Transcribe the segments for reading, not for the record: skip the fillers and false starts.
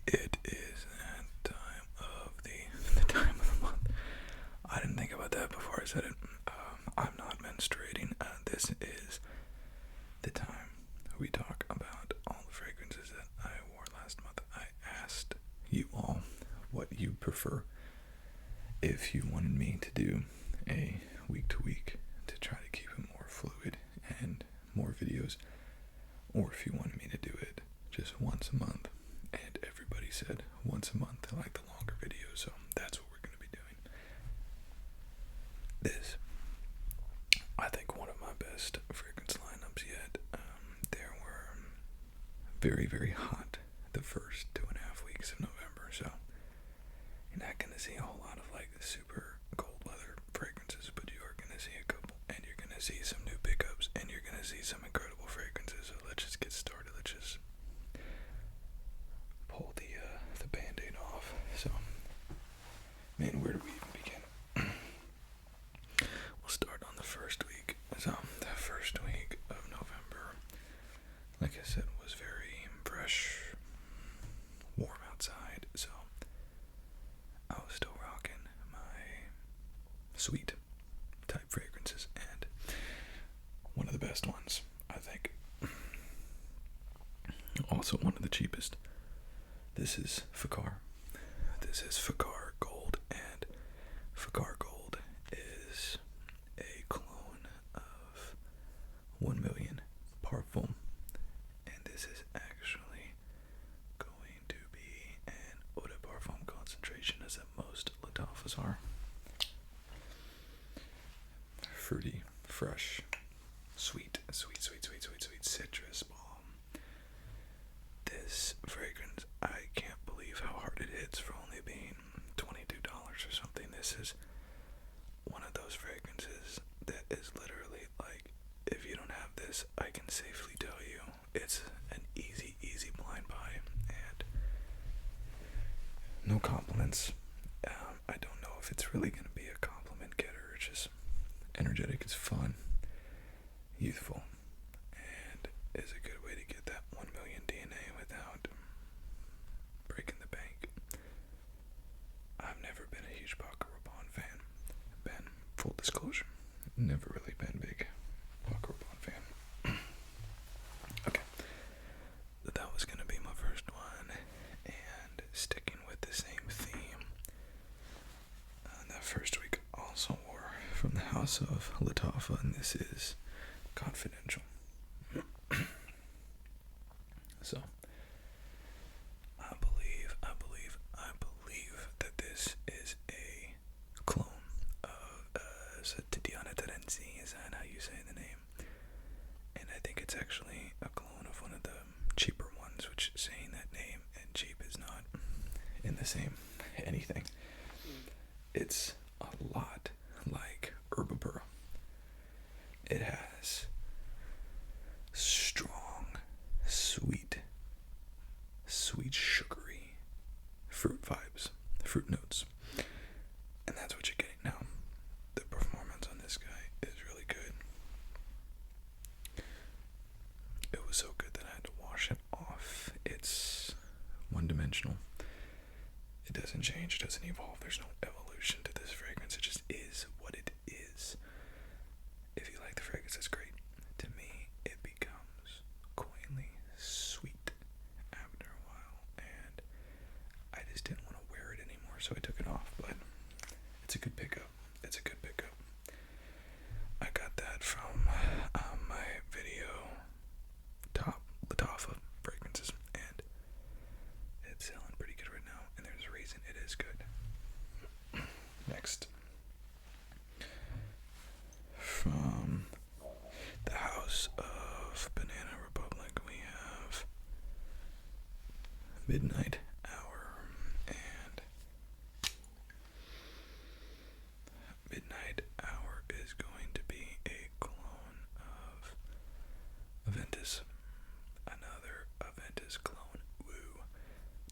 It is that time of the time of the month. I didn't think about that before I said it. I'm not menstruating. This is the time we talk about all the fragrances that I wore last month. I asked you all what you prefer. If you wanted me to do a week to week to try to keep it more fluid and more videos, or if you wanted me to do it just once a month. And everybody said once a month. I like the longer videos, so that's what we're going to be doing. This, I think, one of my best fragrance lineups yet. There were very, very hot the first 2.5 weeks of November, so you're not going to see a whole lot of like super cold weather fragrances, but you are going to see a couple, and you're going to see some new pickups, and you're going to see some incredible fragrances. So let's just get started. Let's just pull the band-aid off. So, man, where do we even begin? We'll start on the first week. So, the first week of November, like I said, was very fresh, warm outside, so I was still rocking my sweet type fragrances, and one of the best ones, I think. Also one of the cheapest. This is Fakar. This is Fakar Gold, and Fakar Gold is a clone of 1 million Parfum, and this is actually going to be an eau de parfum concentration, as that most Lattafas are. Fruity, fresh, sweet citrus balm. This fragrance, I can't believe how hard it hits for only being $22 or something. This is one of those fragrances that is literally like, if you don't have this, I can safely tell you it's an easy blind buy, and no compliments. I don't know if it's really going to be a compliment getter. It's just energetic, it's fun, youthful, and is a good way to get that 1 million DNA without breaking the bank. I've never been a huge Paco Rabanne fan. Ben, full disclosure, never really been a big Paco Rabanne fan. Okay, that was going to be my first one, and sticking with the same theme, that first week also wore from the house of Lattafa, and this is Confidential. So, I believe that this is a clone of Tatiana Terenzi. Is that how you say the name? And I think it's actually a clone of one of the cheaper ones, which saying that name and cheap is not in the same anything. It's a lot like Herbapura. It has strong, sweet, sugary fruit vibes, fruit notes. And that's what you're getting now. The performance on this guy is really good. It was so good that I had to wash it off. It's one-dimensional. It doesn't change, it doesn't evolve. There's no evolution to this fragrance. It just is what it is. If you like the fragrance, that's great. To me, it becomes coyly sweet after a while, and I just didn't want to wear it anymore, so I took it off. But it's a good pickup. It's a good pickup. I got that from my video top Lattafa fragrances, and it's selling pretty good right now, and there's a reason it is good. Next, from the house of Banana Republic, we have Midnight Hour, and Midnight Hour is going to be a clone of Aventus. Another Aventus clone. Woo.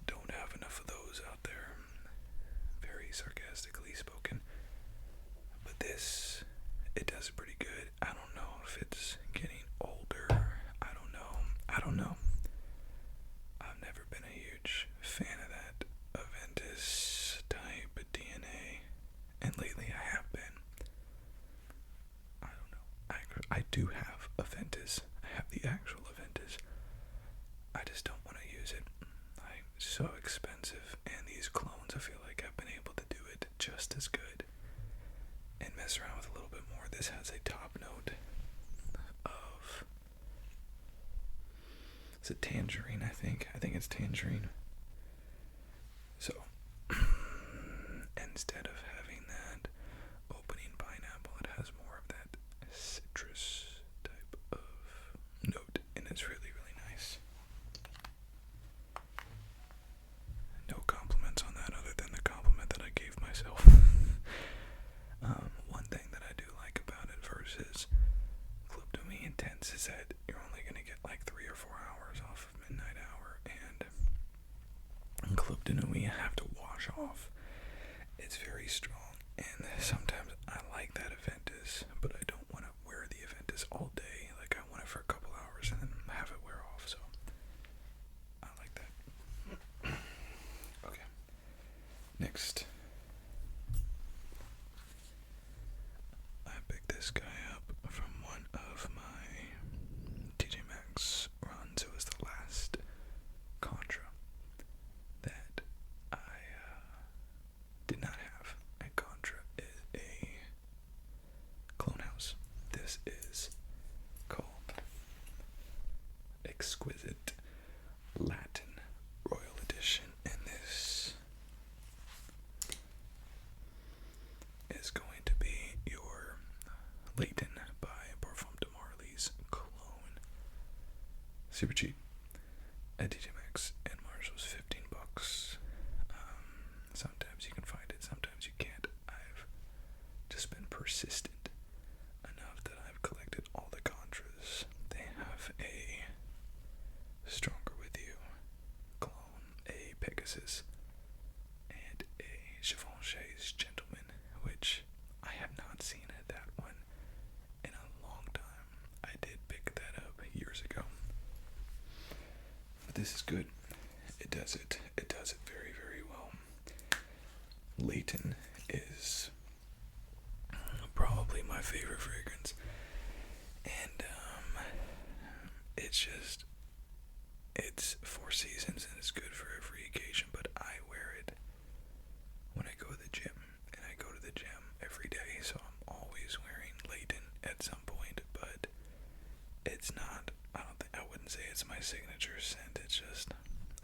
Don't have enough of those out there. Very sarcastically spoken. But this, it does it pretty good. I don't know if it's getting older. I don't know. I've never been a huge fan of so expensive, and these clones, I feel like I've been able to do it just as good and mess around with a little bit more. This has a top note of, is it tangerine? I think it's tangerine. So instead of having that opening pineapple, it has more of that citrus type of note, and it's really, really nice. No compliments on that other than the compliment that I gave myself. One thing that I do like about it versus Club de Mi Intense is that you're only going to get like 3 or 4 hours off of Midnight Hour, and in Club de Mi you have to wash off. It's very strong, and sometimes I like that Aventus, but I don't want to wear the Aventus all day. Like, I want it for a couple hours and then have it wear off, so I like that. Okay, next, I picked this guy up from one of my TJ Maxx runs. It was the last Contra that I did not have. And Contra is a clone house. This is called Exquisite Latin Royal Edition, and this is going to be your Leighton by Parfum de Marly's clone. Super cheap at TJ Maxx and Marshall's, $15. Sometimes you can find it, sometimes you can't. I've just been persistent enough that I've collected all the Contras. They have a Stronger With You clone, a Pegasus, and a Givenchy's Gentleman, which I have not seen that one in a long time. I did pick that up years ago. But this is good. It does it very, very well. Leighton is probably my favorite fragrance, and it's 4 seasons and it's good for every occasion, but I wear it when I go to the gym, and I go to the gym every day, so I'm always wearing Leighton at some point, but it's not, I wouldn't say it's my signature scent. It's just,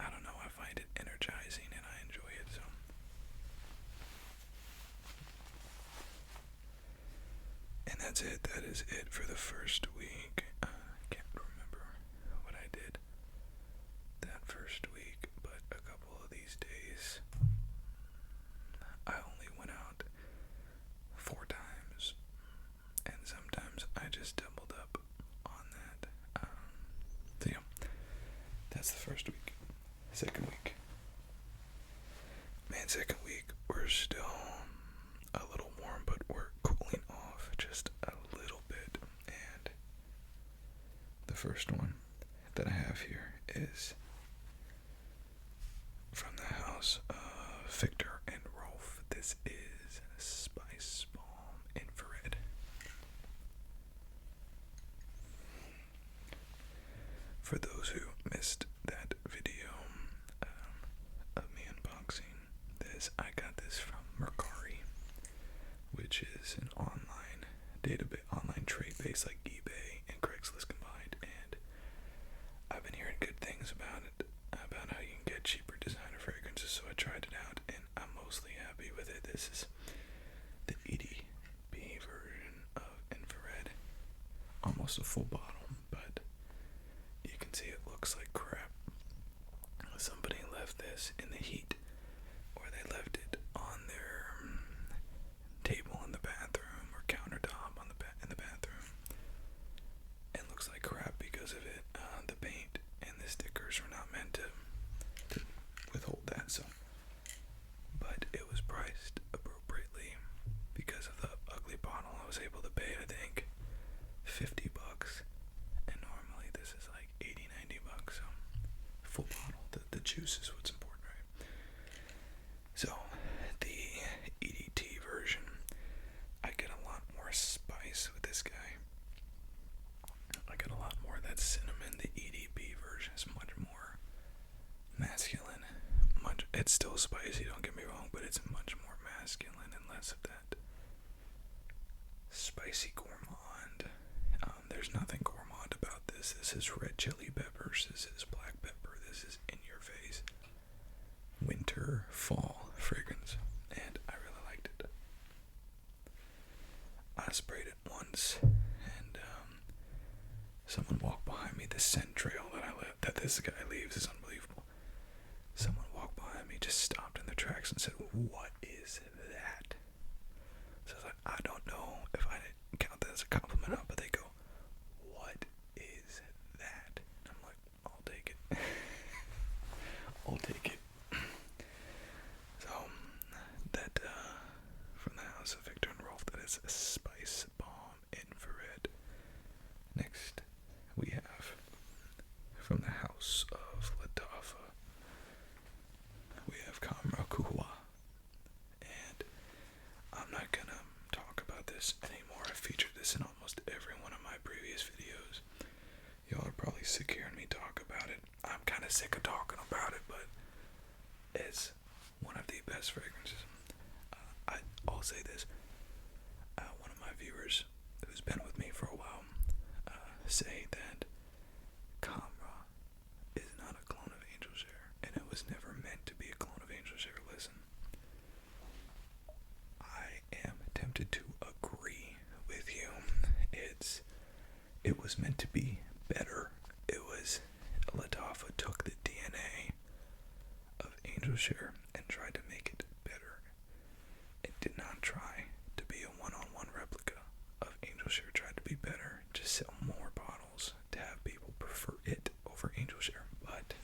I don't know, I find it energizing and I enjoy it, so. And that's it. That is it for the first week. I can't remember what I did that first week, but a couple of these days I only went out 4 times, and sometimes I just doubled up on that. So yeah, that's the first week. Second week. Man, second week, we're still a little warm, but we're cooling off just a little bit. And the first one that I have here is from the house of Victor and Rolf. This is Spice Balm Infrared. For those who missed that video of me unboxing this, I got this from Mercari, which is an online database, online trade base like eBay and Craigslist combined, and I've been hearing good things about it, about how you can get cheaper designer fragrances, so I tried it out, and I'm mostly happy with it. This is the EDP version of Infrared, almost a full bottle, but you can see it looks like crap. Somebody left this in the heat, or they left it on their table in the bathroom or countertop on in the bathroom. It looks like crap because of it. The paint and the stickers were not meant to withhold that, so. But it was priced appropriately because of the ugly bottle. I was able to pay, I think, $50, and normally this is like $80-$90, so full bottle. The juice is what's important, right? So the EDT version, I get a lot more spice with this guy. I get a lot more of that cinnamon. The EDP version is much more masculine, it's still spicy, don't get me wrong, but it's much more masculine and less of that spicy gourmand. There's nothing gourmand about this. This is red chili peppers. This is black pepper. This is in your face winter, fall fragrance, and I really liked it. I sprayed it once, and someone walked behind me. The scent trail that this guy leaves is unbelievable. Someone walked behind me, just stopped in their tracks and said, "What is that?" So I was like, I don't know if I count that as a compliment or not, but they go, "What is that?" And I'm like, I'll take it. I'll take it. So, that, from the house of Victor and Rolf, that is a Spice Bomb Infrared. Next, we have, from the house of Lattafa, we have Kamrah Qahwa. And I'm not gonna talk about this anymore. I've featured this in almost every one of my previous videos. Y'all are probably sick of hearing me talk about it. I'm kind of sick of talking about it, but it's one of the best fragrances. I'll say this. One of my viewers who's been with me for a while say that Kamrah is not a clone of Angel Share, and it was never meant to be a clone of Angel Share. Listen, I am tempted to agree with you. It was meant to be better. Lattafa took the DNA of Angel Share and tried to make it better. It did not try to be a one-on-one replica of Angel Share. It tried to be better, just sell more bottles to have people prefer it over Angel Share. But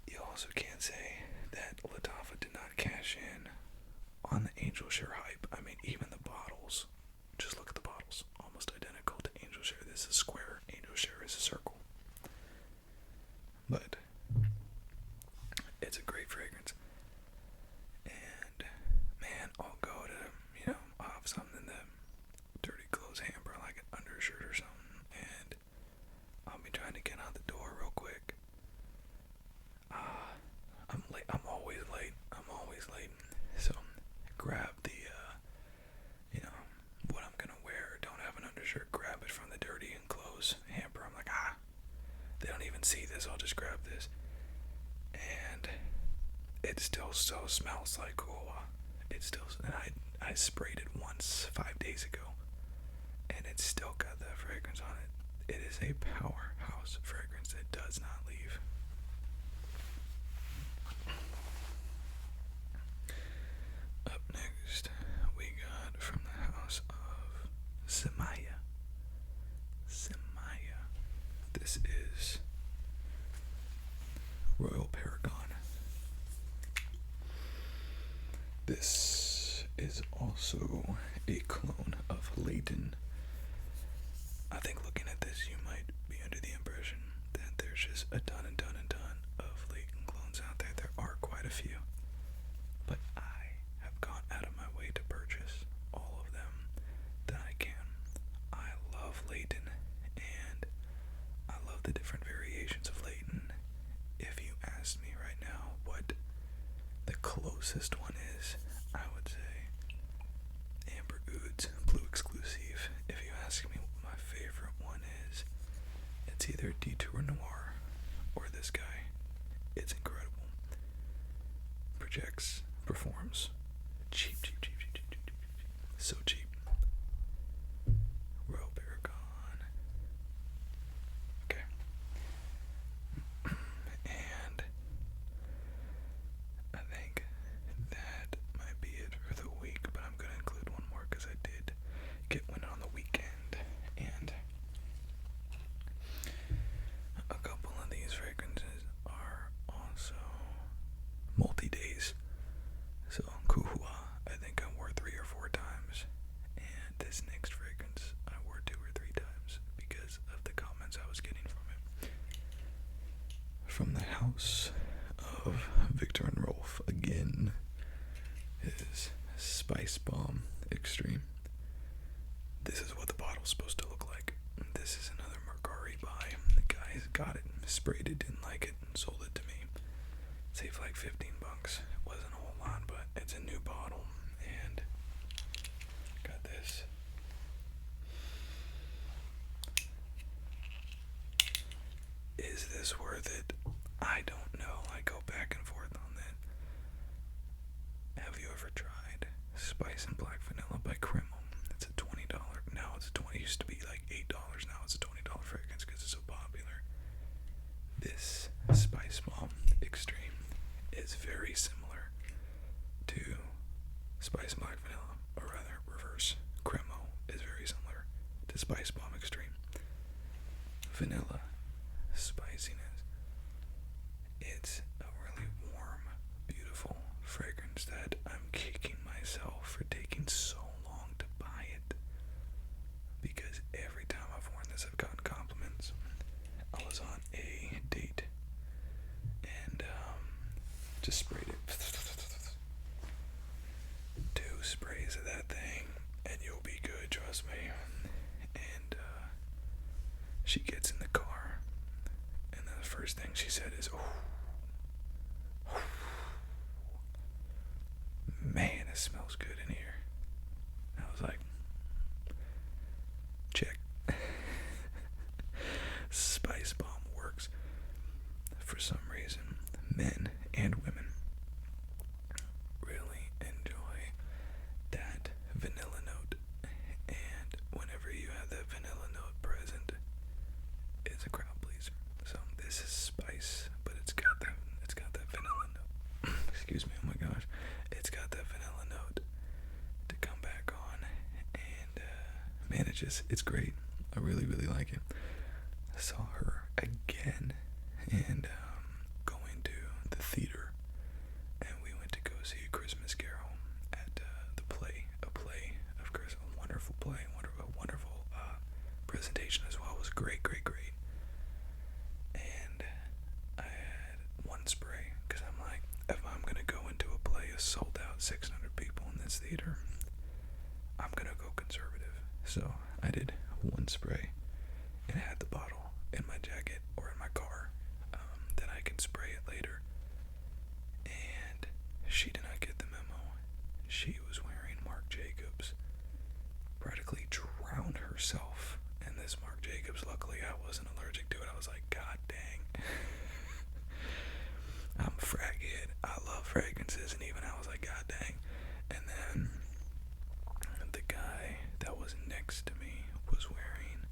you also can't say that Lattafa did not cash in on the Angel Share hype. I mean, even the bottles, just look at the bottles, almost identical to Angel Share. This is a square, Angel Share is a circle. But it's a great fragrance. And man, I'll go to, I'll have something in the dirty clothes hamper, like an undershirt or something, and I'll be trying to get out the door real quick. I'm late. I'm always late. So grab the, what I'm gonna wear. Don't have an undershirt. Grab it from the dirty and clothes hamper. I'm like, they don't even see this. I'll just grab this. And it still so smells like Qahwa. And I sprayed it once 5 days ago, and it's still got that fragrance on it. It is a powerhouse fragrance that does not leave. Up next, we got from the house of Zimaya. This is Royal Paragon. This is also a clone of Leighton. I think looking at this, you might be under the impression that there's just a ton of Leighton clones out there. There are quite a few. But I have gone out of my way to purchase all of them that I can. I love Leighton, and I love the different variations of Leighton. If you ask me right now what the closest one is, I would say Amber Oud's Blue Exclusive. If you ask me what my favorite one is, it's either Detour Noir or this guy. It's incredible. Projects, performs. Cheap. So cheap. Royal Paragon. Okay. And I think that might be it for the week, but I'm going to include one more because I did get one on the weekend. And a couple of these fragrances are also multi-days. So Qahwa, I think I wore 3 or 4 times, and this next fragrance I wore 2 or 3 times because of the comments I was getting from it. From the house of Victor and Rolf again is Spice Bomb Extreme. This is what the bottle's supposed to look like. This is another Mercari buy. The guy got it, sprayed it, didn't like it, and sold it to me. $15. It wasn't a whole lot, but it's a new bottle. And got this. Is this worth it? I don't know. I go back and forth on that. Have you ever tried Spice and Black Vanilla by Kreml? It's a $20. Now it's a $20. It used to be like $8. Now it's a $20 fragrance because it's so popular. This Spice Bomb Extreme is very similar to Spice and Black Vanilla, or rather reverse. Cremo is very similar to Spice Bomb Extreme. Vanilla spiciness. It's a really warm, beautiful fragrance that I'm kicking myself for taking so long to buy it, because every time I've worn this I've gotten compliments. I was on a date and just sprayed it. 2 sprays of that thing and you'll be good, trust me. And she gets in the car and then the first thing she said is, oh, man, it smells good in here. And I was like, check. Spice Bomb works. For some reason, men and women really enjoy that vanilla note, and whenever you have that vanilla note present, it's a crowd pleaser. So this is spice, but it's got that vanilla note. Excuse me, oh my gosh, it's got that vanilla note to come back on, and man, it's great. I really like it. I saw her again, and going to the theater, and we went to go see A Christmas Carol at the play, a wonderful play, wonderful presentation as well. It was great. And I had one spray, because I'm like, if I'm gonna go into a play, a sold out 600 people in this theater, I'm gonna go conservative. So I did one spray and had the bottle in my jacket or in my car, that I can spray it later. And she did not get the memo. She was wearing Marc Jacobs, practically drowned herself in this Marc Jacobs. Luckily I wasn't allergic to it. I was like, god dang. I'm a fraghead. I love fragrances, and even I was like, god dang. And then the guy that was next to me was wearing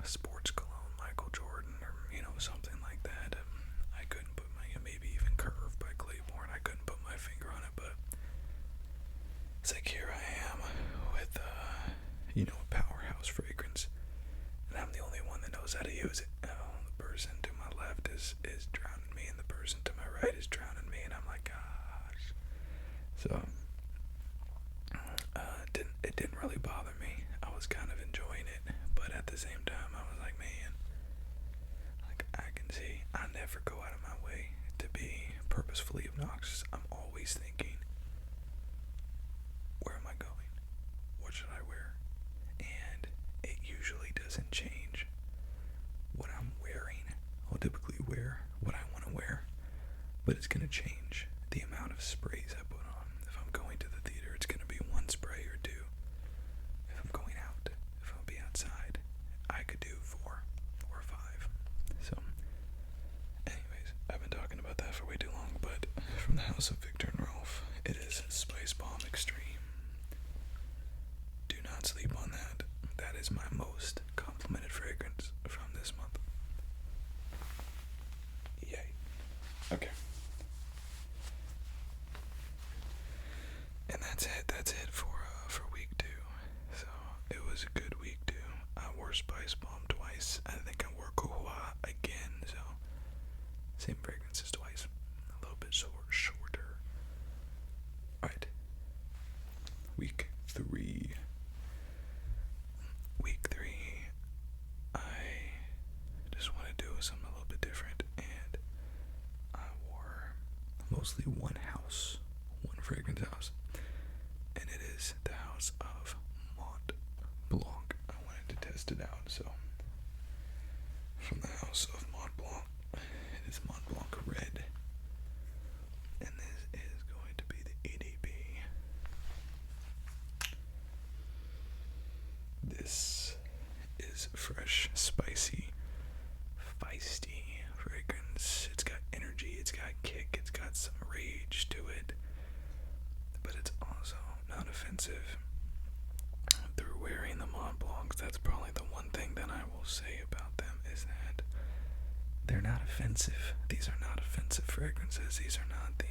a sports cologne, Michael Jordan, or something like that. I couldn't put maybe even Curve by Claiborne. I couldn't put my finger on it, but it's like, here I am with a powerhouse fragrance, and I'm the only one that knows how to use it. The person to my left is drowning me, and the person to my right is drowning me, and I'm like, gosh. So it didn't really bother me. I was kind of enjoying it, but at the same time I was like, man, like, I can see I never go out of my way to be purposefully obnoxious. I'm always thinking, where am I going? What should I wear? And it usually doesn't change what I'm wearing. I'll typically wear what I want to wear, but it's going to change the amount of sprays I put on. If I'm going to the theater, it's going to be 1 spray or 2. If I'm going out, if I'll be outside, I could do 4 or 5. So, anyways, I've been talking about that for way too long, but from the house of Victor and Rolf, it is Spice Bomb Extreme. Do not sleep on that. That is my most complimented fragrance from this month. Yay. Okay. And that's it for week 2. So it was a good week 2. I wore Spice Bomb twice. I think I wore Qahwa again. So same fragrances twice. A little bit shorter. Alright. Week 3. I just want to do something a little bit different, and I wore mostly one fragrance house, and it is the house of Montblanc. I wanted to test it out, so from the house of Montblanc, they're not offensive. These are not offensive fragrances. These are not the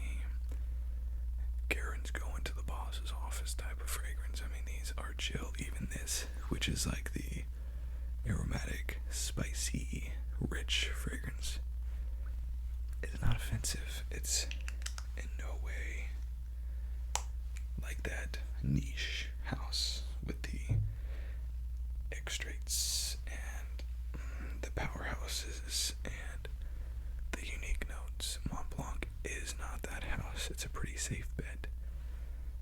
Karen's going to the boss's office type of fragrance. I mean, these are chill. Even this, which is like the aromatic, spicy, rich fragrance, is not offensive. It's in no way like that niche house with the extracts and the powerhouses and the unique notes. Montblanc is not that house. It's a pretty safe bet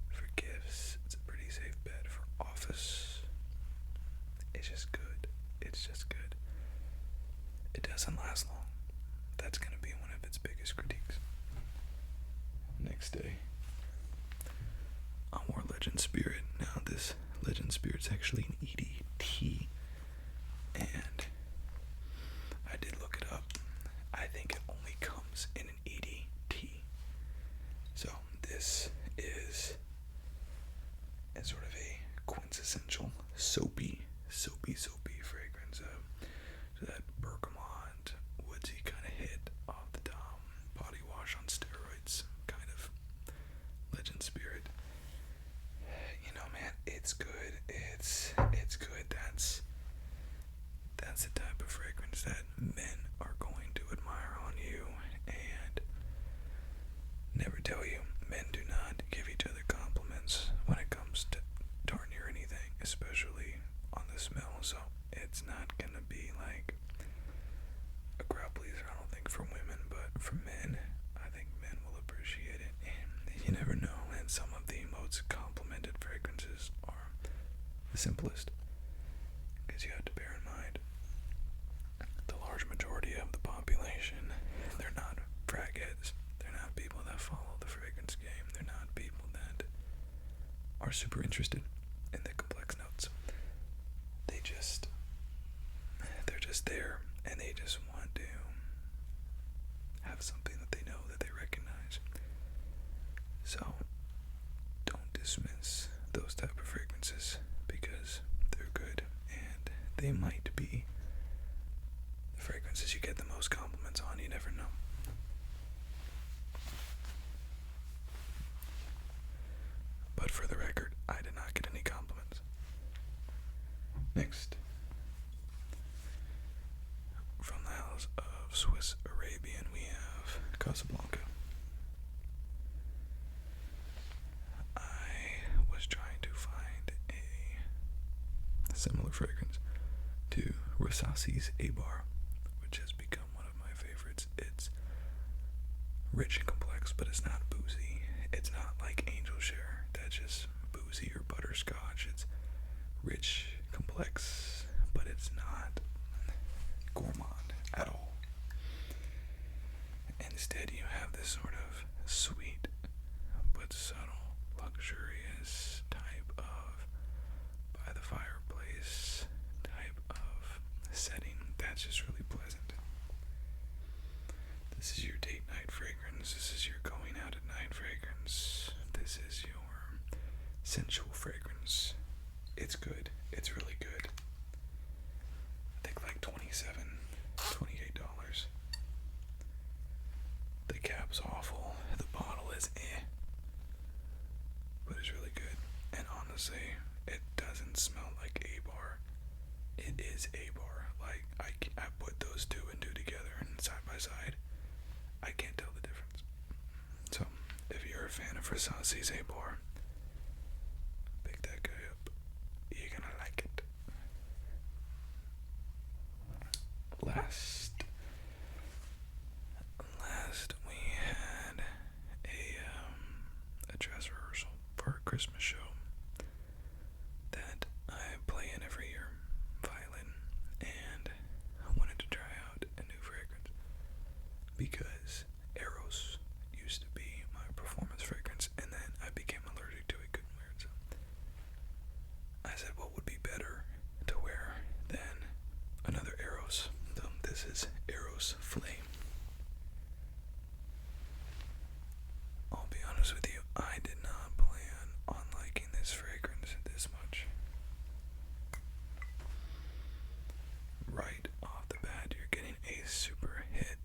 for gifts. It's a pretty safe bet for office. It's just good. It's just good. It doesn't last long. That's going to be one of its biggest critiques. Next day, I wore Legend Spirit. Now this Legend Spirit's actually an EDT, and I did look it up. I think it only comes in an EDT. So this is a sort of a quintessential soapy fragrance. So that bergamot, woodsy kind of hit off the top, body wash on steroids, kind of Legend Spirit. You know, man, it's good. It's good. That's the type of fragrance that men are going to admire on you and never tell you. Men do not give each other compliments when it comes to darn near anything, especially on the smell. So it's not gonna be like a crowd pleaser, I don't think, for women, but for men, I think men will appreciate it. And you never know, and some of the most complimented fragrances are the simplest, because you have to bear in mind the large majority of the population, they're not fragheads. They're not people that follow the fragrance game. They're not people that are super interested in the complex notes. They're just there, and they just want to have something that they know, that they recognize. So don't dismiss those type of fragrances, because they're good, and they might be the fragrances you get the most compliments on. You never know. But for the record, I did not get any compliments. Next, from the house of Swiss Arabian, we have Casablanca. I was trying to find a similar fragrance to Rosasi's A-Bar, which has become one of my favorites. It's rich and complex, but it's not boozy. It's not like Angel Share, that's just boozy or butterscotch. It's rich, complex, but it's not gourmand at all. Instead, you have this sort of sweet but subtle, luxurious type of by the fireplace type of setting that's just really pleasant. This is your date night fragrance. This is your going out at night fragrance. This is your sensual fragrance. It's good. It's really good. I think like $28. The cap's awful. The bottle is but it's really good. And honestly, it doesn't smell like A-Bar. It is A-Bar. Like, I put those two and two together and side by side, I can't tell the difference. So, if you're a fan of Rosasi's A-Bar, pick that guy up. You're gonna like it. Last we had a dress rehearsal for a Christmas show that I play in every year, violin, and I wanted to try out a new fragrance because Eros used to be my performance fragrance, and then I became allergic to it, couldn't wear it. So I said, what would be better to wear than another Eros? So this is Eros Flame. I'll be honest with you, I did not plan on liking this fragrance this much. Right off the bat, you're getting a super hit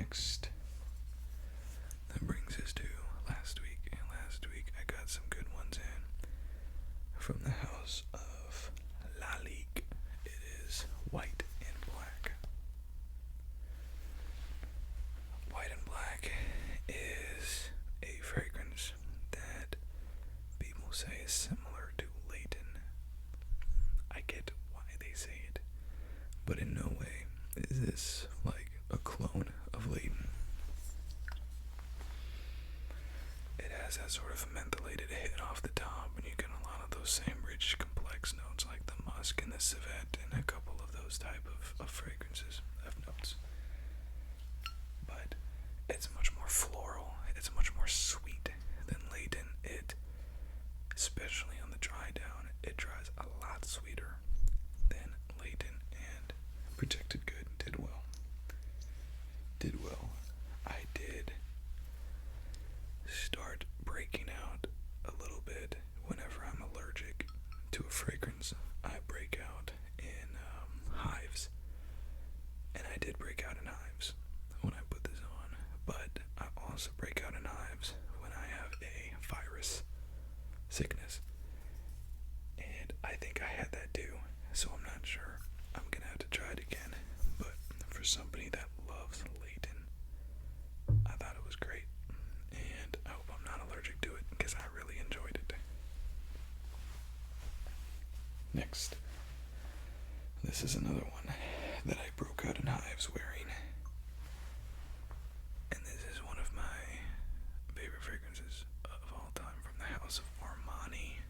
next, that brings us to last week. And last week I got some good ones in from the house of La Ligue. It is white and black. White and black is a fragrance that people say is similar to Leighton. I get why they say it, but in no way is this like a clone of Leighton. It has that sort of mentholated hit off the top, and you get a lot of those same rich, complex notes like the musk and the civet and a couple of those type of fragrances, of notes. But it's much more floral, it's much more sweet than Leighton. It, especially on the dry down, it dries a lot sweeter than Leighton, and Protected Good did well. I did start breaking out a little bit whenever I'm allergic to a fragrance. I break out in hives, and I did break out in hives when I put this on, but I also break out in hives when I have a virus sickness, and I think I had that too, so I'm not sure. I'm gonna have to try it again, but for somebody that loves Leighton, I thought it was great, and I hope I'm not allergic to it because I really enjoyed it. Next, this is another one that I broke out in hives wearing, and this is one of my favorite fragrances of all time from the house of Armani.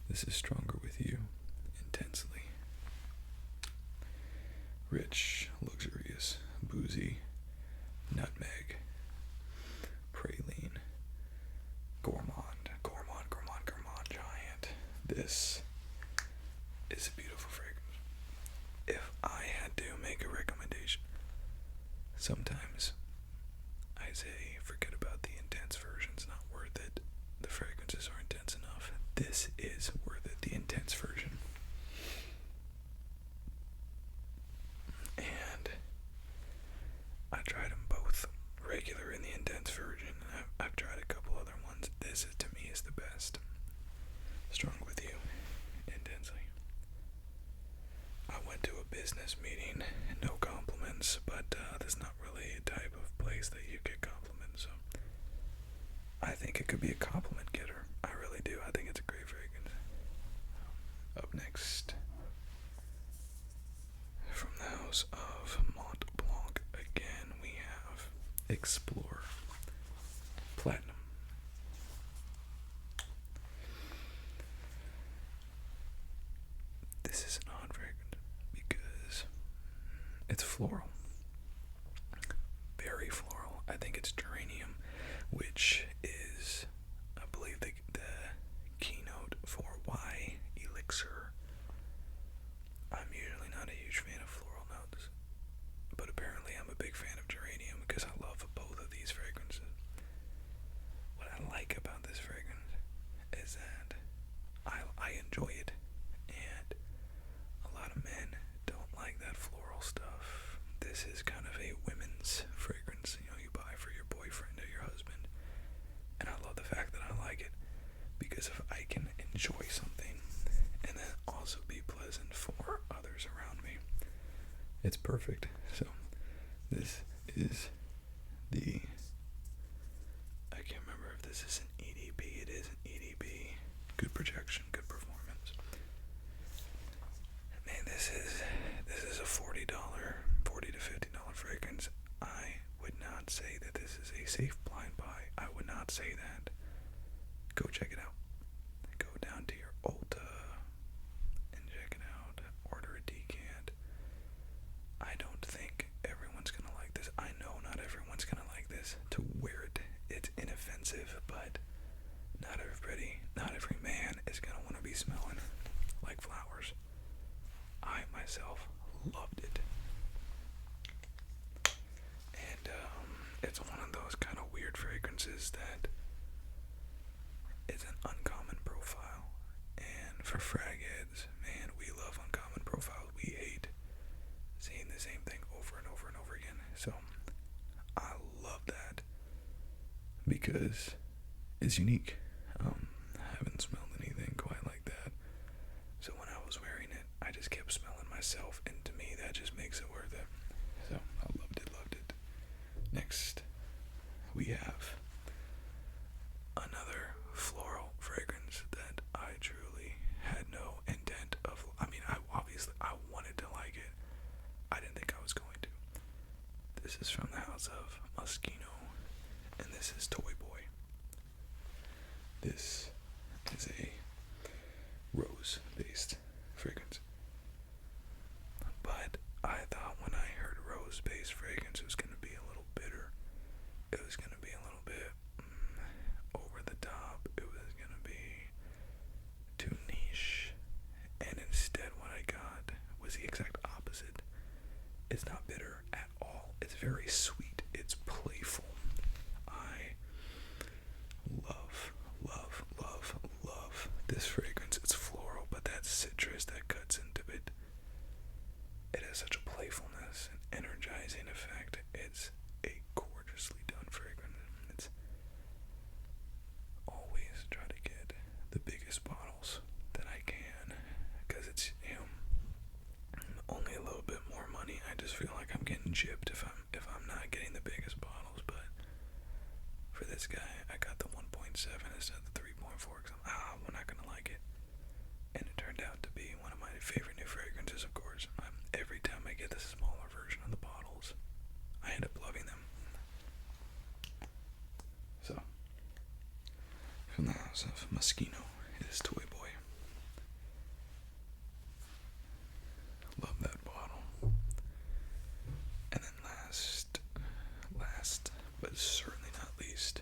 This is Stronger With You, Intensely. Rich, luxurious, boozy, nutmeg, praline, gourmand, giant. This is a beautiful fragrance. If I had to make a recommendation, sometimes I say forget about the intense versions, not worth it. The fragrances are intense enough. This is worth it, the intense version. And I tried them both, regular and the intense version. I've tried a couple other ones. This is, to me, is the best. Strong With You, Intensely. I went to a business meeting, no compliments, but there's not really a type of place that you get compliments, so I think it could be a compliment getter. I really do. I think it's a great fragrance. Up next, from the house of Montblanc, again, we have Explorer Platinum. This is an odd fragrance because it's floral. Very floral. I think it's geranium, which is, I believe, the keynote for why Elixir. I'm usually not a huge fan of floral notes, but apparently I'm a big fan of geranium because I love both of these fragrances. What I like about this fragrance is that I enjoy it, and a lot of men don't like that floral stuff. This is kind of a women's fragrance, you buy for your boyfriend or your husband, and I love the fact that I like it because if I can enjoy something and then also be pleasant for others around me, it's perfect. So this is the, I can't remember if this is an EDP. It is an EDP. Good projection, good performance. Man, this is a $40 to $50 fragrance. I would not say that this is a safe blind buy. I would not say that. Go check it out. Go down to your Ulta and check it out. Order a decant. I don't think everyone's gonna like this. I know not everyone's gonna like this. To wear it, it's inoffensive, but not every man is gonna want to be smelling like flowers. I myself loved it. And it's one of those kind of weird fragrances that is an uncommon profile. And for frag heads, man, we love uncommon profiles. We hate seeing the same thing over and over and over again. So because it's unique. I haven't smelled anything quite like that. So when I was wearing it, I just kept smelling myself, and to me, that just makes it worth it. So I loved it, loved it. Next, we have another floral fragrance that I truly had no intent of. I mean, I wanted to like it. I didn't think I was going to. This is from the house of Moschino, and this is Toy Boy. This is a rose-based fragrance. But I thought when I heard rose-based fragrance, it was going to be a little bitter. It was going to be a little bit over the top. It was going to be too niche. And instead what I got was the exact opposite. It's not bitter at all. It's very sweet. It's playful. I love this fragrance. It's floral, but that citrus that cuts into it, it has such a playfulness and energizing effect. It's a gorgeously done fragrance. It's always try to get the biggest bottles that I can, because it's, only a little bit more money. I just feel like I'm getting gypped if I'm not getting the biggest bottles. But for this guy, I got the 1.7 instead of the 3.4 because we're not gonna like it. And it turned out to be one of my favorite new fragrances. Of course, every time I get the smaller version of the bottles, I end up loving them. So, from the house of Moschino is Toy Boy. Love that bottle. And then last, but certainly not least,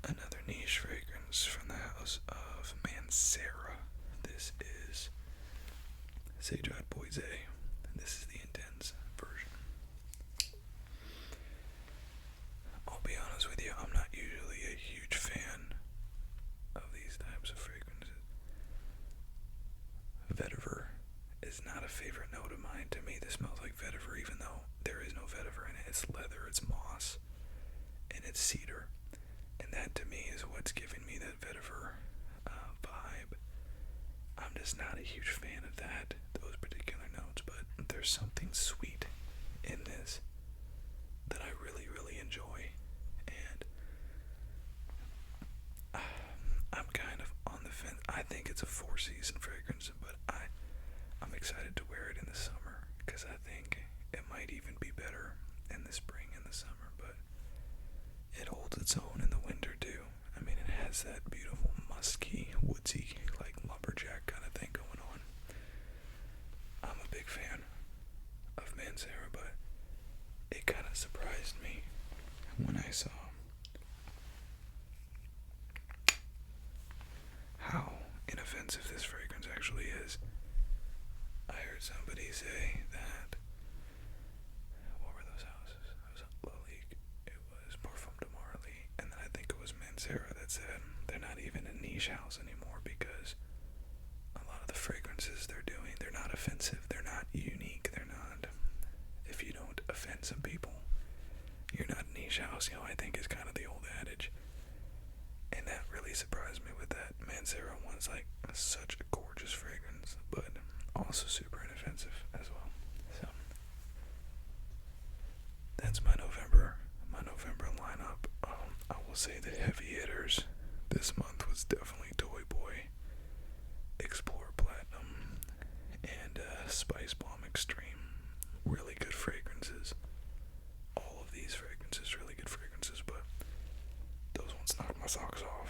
another niche fragrance from the house of Mancera. This is Sage Boise, and this is the intense version. I'll be honest with you, I'm not usually a huge fan of these types of fragrances. Vetiver is not a favorite note of mine. To me, this smells like vetiver, even though there is no vetiver in it. It's leather, it's moss, and it's cedar. And that, to me, is what's giving me that vetiver vibe. I'm just not a huge fan of those particular notes, but there's something sweet in this that I really, really enjoy. And I'm kind of on the fence. I think it's a 4-season fragrance, but I'm excited to wear it in the summer, because I think it might even be better in the spring and the summer, but it holds its own in the winter too. I mean, it has that beautiful musky, woodsy, like lumberjack kind of thing going on. I'm a big fan of Mancera, but it kind of surprised me when I saw how inoffensive this fragrance actually is. I heard somebody say that, what were those houses? It was Lalique, it was Parfum de Marly, and then I think it was Mancera that said they're not even a niche house anymore, because a lot of the fragrances they're doing, they're not offensive, they're not unique, they're not, if you don't offend some people, you're not a niche house, I think is kind of the old adage. And that really surprised me with that. Mancera one's like such a gorgeous fragrance, but also super inoffensive as well. So that's my November lineup. I will say the heavy hitters this month was definitely Toy Boy, Explorer Platinum, and Spice Bomb Extreme. Really good fragrances. All of these fragrances, really good fragrances, but those ones knocked my socks off.